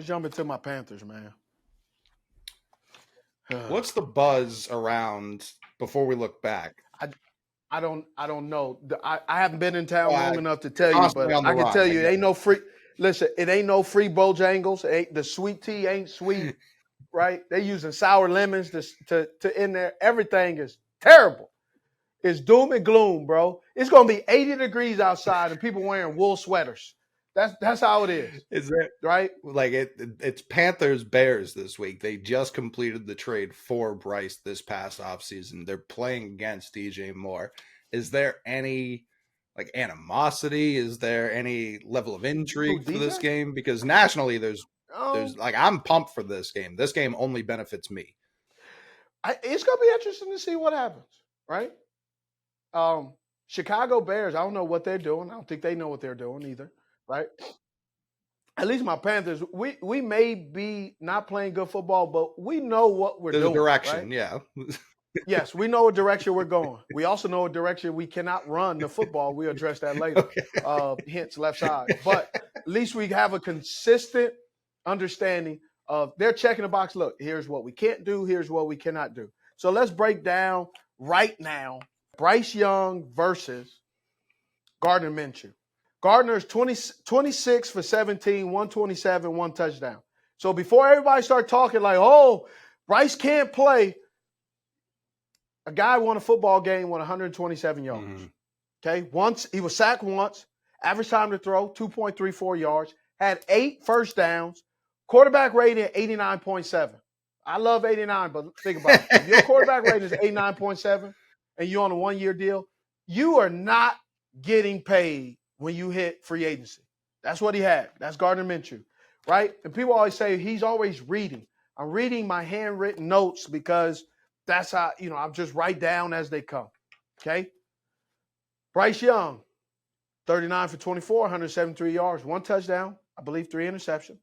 Let's jump into my Panthers, man. What's the buzz around before we look back? I don't know. I haven't been in town Well, long enough to tell you, constantly but on the I can run, tell I you it guess. ain't no free. Listen, it ain't no free Bojangles. It ain't the sweet tea ain't sweet, right? They using sour lemons to in there. Everything is terrible. It's doom and gloom, bro. It's gonna be 80 degrees outside and people wearing wool sweaters. That's how it is, Is that right? like it's Panthers Bears this week? They just completed the trade for Bryce this past offseason. They're playing against DJ Moore. Is there any like animosity? Is there any level of Who intrigue for this DJ? game? Because nationally there's Um, like I'm pumped for this game. This game only benefits me. it's gonna be interesting to see what happens, right? Chicago Bears, I don't know what they're doing. I don't think they know what they're doing either, right? At least my Panthers, we may be not playing good football, but we know what we're There's a doing, right? direction, yeah. Yes, we know what direction we're going. We also know what direction we cannot run the football. We'll address that later. Okay. Hence left side. But at least we have a consistent understanding of they're checking the box. Look, here's what we can't do. Here's what we cannot do. So let's break down right now Bryce Young versus Gardner Minshew. Gardner's 26 for 17, 127, one touchdown. So before everybody start talking like, oh, Bryce can't play, a guy won a football game with 127 yards. Mm-hmm. Okay, once he was sacked once, average time to throw 2.34 yards, had 8 first downs, quarterback rating 89.7. I love 89, but think about it. If your quarterback rating is 89.7 and you're on a 1-year deal, you are not getting paid when you hit free agency. That's what he had. That's Gardner Minshew, right? And people always say he's always reading. I'm reading my handwritten notes because that's how, I'm just write down as they come. Okay. Bryce Young, 39 for 24, 173 yards, 1 touchdown, I believe 3 interceptions,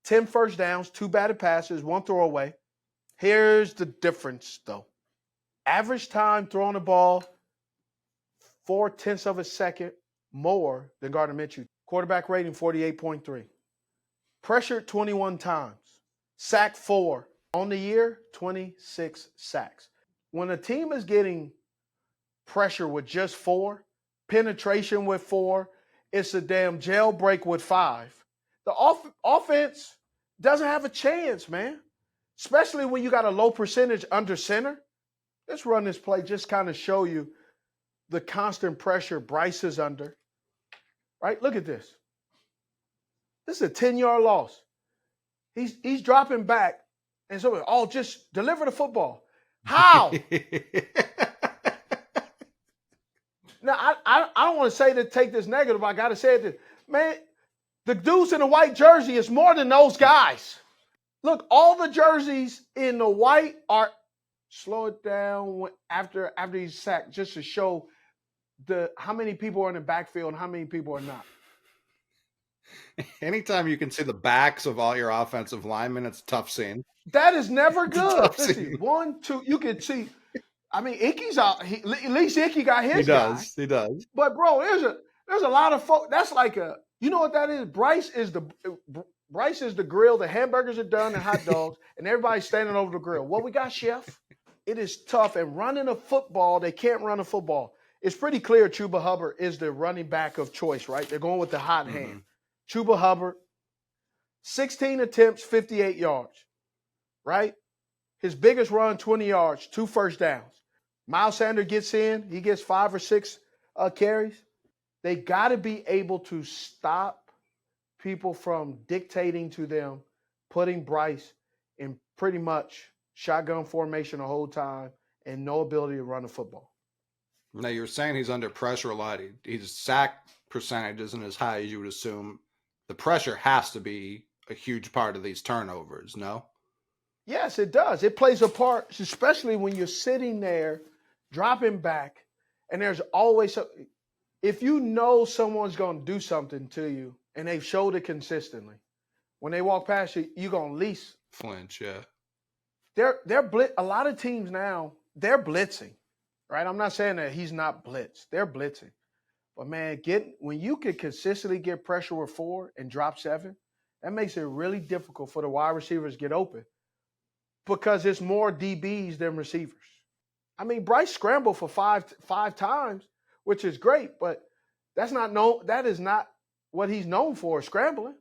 10 first downs, 2 batted passes, 1 throwaway. Here's the difference, though. Average time throwing the ball, 0.4 of a second more than Gardner Minshew. Quarterback rating, 48.3. Pressured 21 times. Sacked 4. On the year, 26 sacks. When a team is getting pressure with just 4, penetration with 4, it's a damn jailbreak with 5. The offense doesn't have a chance, man. Especially when you got a low percentage under center. Let's run this play, just kind of show you the constant pressure Bryce is under. Right? Look at this. This is a 10-yard loss. He's dropping back, and so, just deliver the football. How? Now, I don't want to say to take this negative. I got to say it. Man, the dudes in the white jersey is more than those guys. Look, all the jerseys in the white are slow it down after he's sacked, just to show how many people are in the backfield and how many people are not. Anytime you can see the backs of all your offensive linemen, it's a tough scene. That is never good. Listen, 1, 2, you can see. I mean, Icky's out. At least Icky got his guy. He does. But bro, there's a lot of folks. That's like you know what that is? Bryce is the grill. The hamburgers are done and hot dogs, and everybody's standing over the grill. What we got, chef? It is tough. And running a football, they can't run a football. It's pretty clear Chuba Hubbard is the running back of choice, right? They're going with the hot hand. Chuba Hubbard, 16 attempts, 58 yards, right? His biggest run, 20 yards, 2 first downs. Miles Sanders gets in. He gets 5 or 6 carries. They got to be able to stop people from dictating to them, putting Bryce in pretty much shotgun formation the whole time and no ability to run the football. Now, you're saying he's under pressure a lot. His sack percentage isn't as high as you would assume. The pressure has to be a huge part of these turnovers, no? Yes, it does. It plays a part, especially when you're sitting there, dropping back, and there's always if you know someone's going to do something to you and they've showed it consistently, when they walk past you, you're going to at least flinch, yeah. A lot of teams now, they're blitzing, right? I'm not saying that he's not blitzed. They're blitzing. But man, when you can consistently get pressure with 4 and drop 7, That makes it really difficult for the wide receivers to get open because it's more DBs than receivers. I mean, Bryce scrambled for five times, which is great, but that is not what he's known for, scrambling.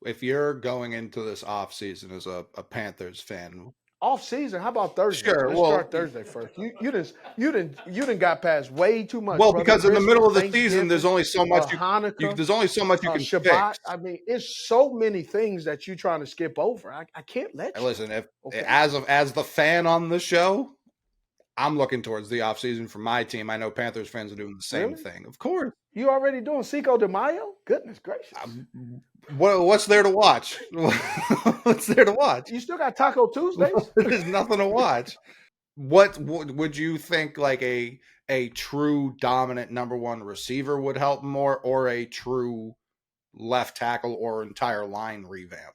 If you're going into this offseason as a Panthers fan, Off season, how about Thursday? sure. Let's start Thursday first. You didn't got past way too much. Well, brother. because in the middle of the Thanksgiving, season, there's only so much Hanukkah, there's only so much you can Shabbat. fix. I mean, it's so many things that you're trying to skip over. I can't let you. Listen, as the fan on the show, I'm looking towards the offseason for my team. I know Panthers fans are doing the same thing. Of course. You already doing Cinco de Mayo? Goodness gracious. What's there to watch? What's there to watch? You still got Taco Tuesdays? There's nothing to watch. What would you think like a true dominant number one receiver would help more, or a true left tackle or entire line revamp?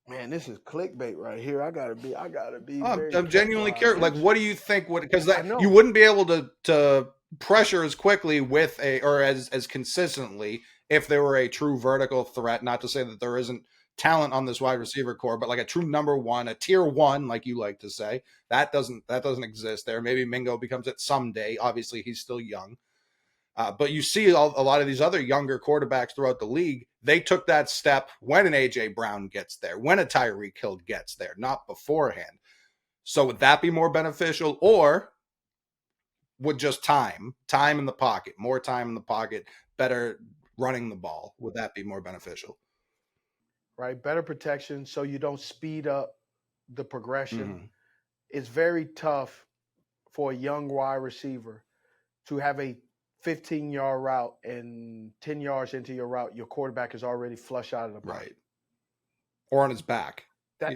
Man, this is clickbait right here. I gotta be. I'm genuinely curious. Like, what do you think would, because you wouldn't be able to pressure as quickly with or as consistently if there were a true vertical threat. Not to say that there isn't talent on this wide receiver core, but like a true number one, a tier one, like you like to say, that doesn't exist there. Maybe Mingo becomes it someday. Obviously, he's still young. But you see a lot of these other younger quarterbacks throughout the league, they took that step when an A.J. Brown gets there, when a Tyreek Hill gets there, not beforehand. So would that be more beneficial, or would just time in the pocket, more time in the pocket, better running the ball, would that be more beneficial? Right, better protection so you don't speed up the progression. Mm-hmm. It's very tough for a young wide receiver to have a 15-yard route and 10 yards into your route, your quarterback is already flush out of the pocket. Right. Or on his back. Or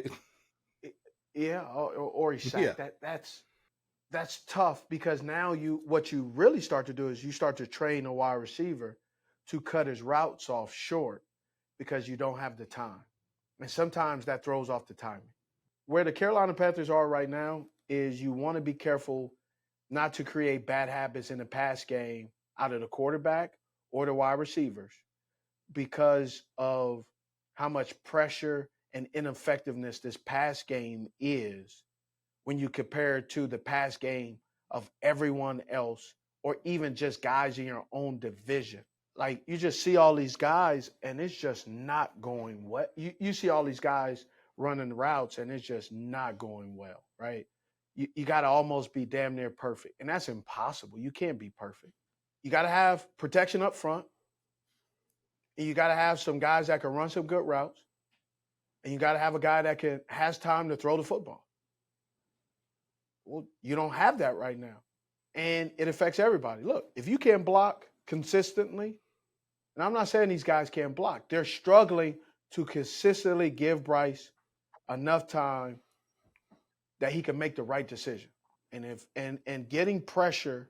he's sacked. Yeah. That's tough because now what you really start to do is you start to train a wide receiver to cut his routes off short because you don't have the time. And sometimes that throws off the timing. Where the Carolina Panthers are right now is you want to be careful not to create bad habits in the pass game out of the quarterback or the wide receivers because of how much pressure and ineffectiveness this pass game is when you compare it to the pass game of everyone else or even just guys in your own division. Like, you just see all these guys and it's just not going well. You see all these guys running routes and it's just not going well, right? You got to almost be damn near perfect. And that's impossible. You can't be perfect. You got to have protection up front. And you got to have some guys that can run some good routes. And you got to have a guy that has time to throw the football. Well, you don't have that right now. And it affects everybody. Look, if you can't block consistently, and I'm not saying these guys can't block. They're struggling to consistently give Bryce enough time that he can make the right decision. And getting pressure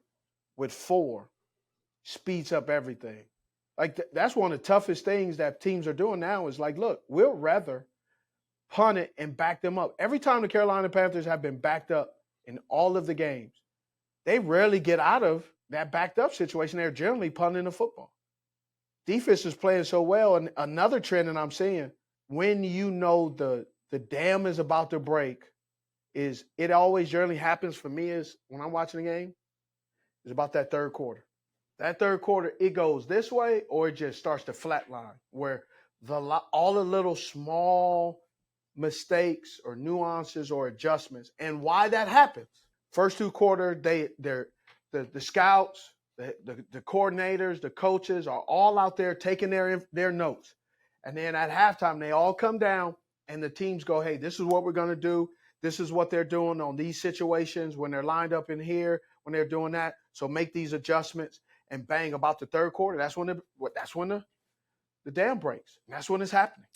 with 4 speeds up everything. Like that's one of the toughest things that teams are doing now is like, look, we'll rather punt it and back them up. Every time the Carolina Panthers have been backed up in all of the games, they rarely get out of that backed up situation. They're generally punting the football. Defense is playing so well. And another trend that I'm seeing, when you know the dam is about to break, is it always generally happens for me is when I'm watching the game, is about that third quarter. That third quarter, it goes this way or it just starts to flatline where all the little small mistakes or nuances or adjustments. And why that happens. First 2 quarters, the scouts, the coordinators, the coaches are all out there taking their notes. And then at halftime, they all come down and the teams go, hey, this is what we're going to do. This is what they're doing on these situations when they're lined up in here, when they're doing that. So make these adjustments and bang, about the third quarter. That's when the dam breaks. That's when it's happening.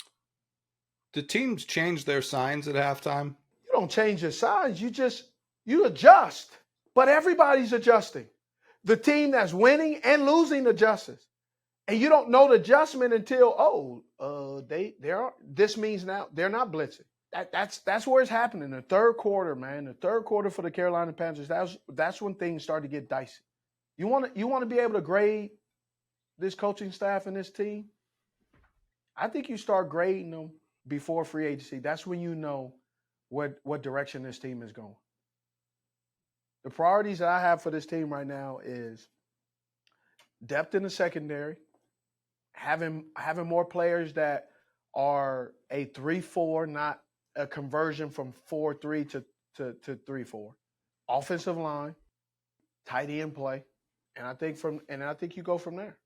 Do teams change their signs at halftime? You don't change your signs. You adjust. But everybody's adjusting. The team that's winning and losing adjusts. And you don't know the adjustment until, this means now they're not blitzing. That's where it's happening. The third quarter, man. The third quarter for the Carolina Panthers. That's when things start to get dicey. You want to be able to grade this coaching staff and this team? I think you start grading them before free agency, that's when you know what direction this team is going. The priorities that I have for this team right now is depth in the secondary, having more players that are a 3-4, not a conversion from 4-3 to 3-4. Offensive line, tight end play, and I think you go from there.